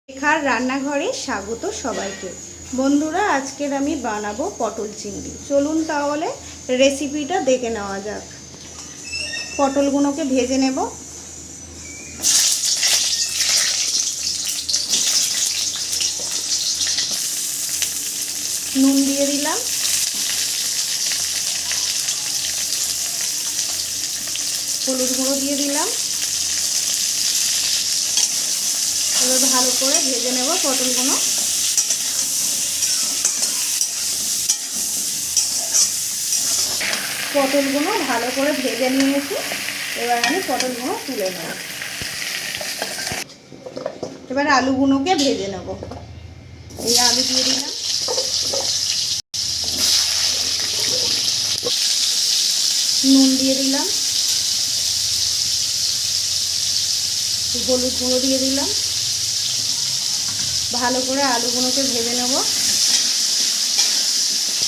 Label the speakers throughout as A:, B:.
A: রেখার রান্নাঘরে স্বাগত সবাইকে। বন্ধুরা, আজকের আমি বানাবো পটল চিংড়ি। চলুন তাহলে রেসিপিটা দেখে নেওয়া যাক। পটলগুলোকে ভেজে নেব। নুন দিয়ে দিলাম, হলুদ গুঁড়ো দিয়ে দিলাম। এবার ভালো করে ভেজে নেব পটলগুলো। পটলগুলো ভালো করে ভেজে নিয়েছি। এবার আমি পটলগুলো তুলে নেব। এবার আলুগুলোকে ভেজে নেব। এই আলু দিয়ে দিলাম, নুন দিয়ে দিলাম, হলুদ গুঁড়ো দিয়ে দিলাম। ভালো করে আলুগুলোকে ভেজে নেব।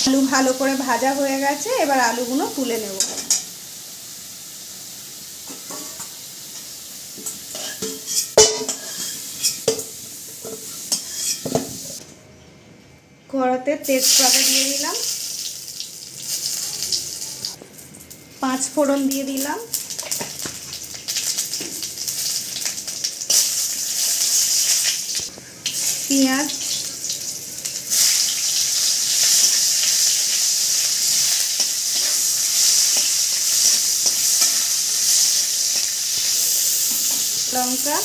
A: আলু ভালো করে ভাজা হয়ে গেছে। এবার আলুগুলো তুলে নেব। কড়াতে তেজপাতা দিয়ে দিলাম, 5 ফোড়ন দিয়ে দিলাম, পেঁয়াজ, লঙ্কা,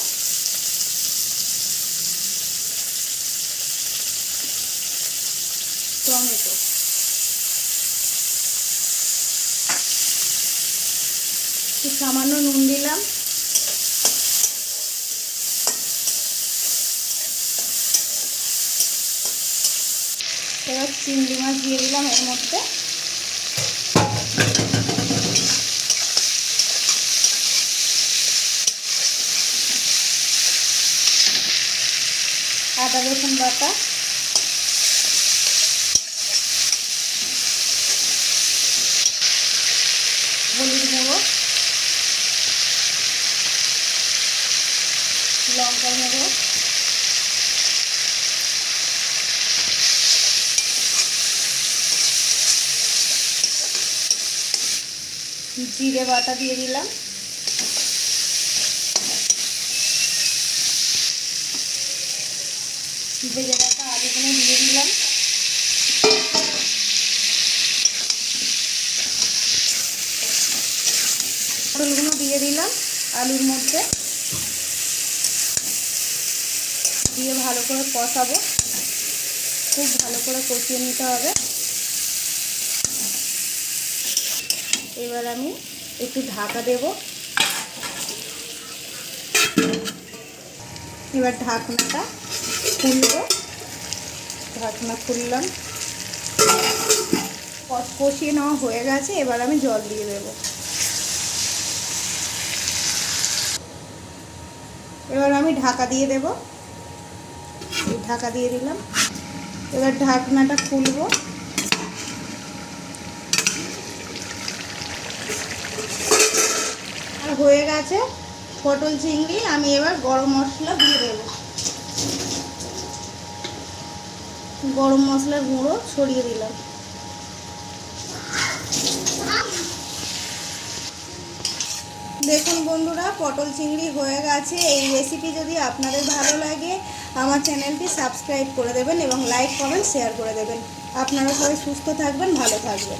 A: টমেটো, সামান্য নুন দিলাম। এবার চিংড়ি মাছ দিয়ে দিলাম এর মধ্যে। আদা রসুন বাটা, হলুদ গুঁড়ো, লঙ্কা গুঁড়ো, জিরে বাটা দিয়ে দিলাম। ভেজে রাখা আলুগুলো দিয়ে দিলাম। পটলগুলো দিয়ে দিলাম আলুর মধ্যে, দিয়ে ভালো করে কষাবো। খুব ভালো করে কষিয়ে নিতে হবে। এবার আমি একটু ঢাকা দেব। এবার ঢাকনাটা খুলবো। ঢাকনা খুললাম। কষিয়ে নেওয়া হয়ে গেছে। এবার আমি জল দিয়ে দেব। এবার আমি ঢাকা দিয়ে দেব। ঢাকা দিয়ে দিলাম। এবার ঢাকনাটা খুলবো। আর হয়ে গেছে পটল চিংড়ি। আমি এবার গরম মশলা দিয়ে দেব। গরম মশলার গুঁড়ো ছড়িয়ে দিলাম। দেখুন বন্ধুরা, পটল চিংড়ি হয়ে গেছে। এই রেসিপি যদি আপনাদের ভালো লাগে আমার চ্যানেলটি সাবস্ক্রাইব করে দেবেন এবং লাইক কমেন্ট শেয়ার করে দেবেন। আপনারা সবাই সুস্থ থাকবেন, ভালো থাকবেন।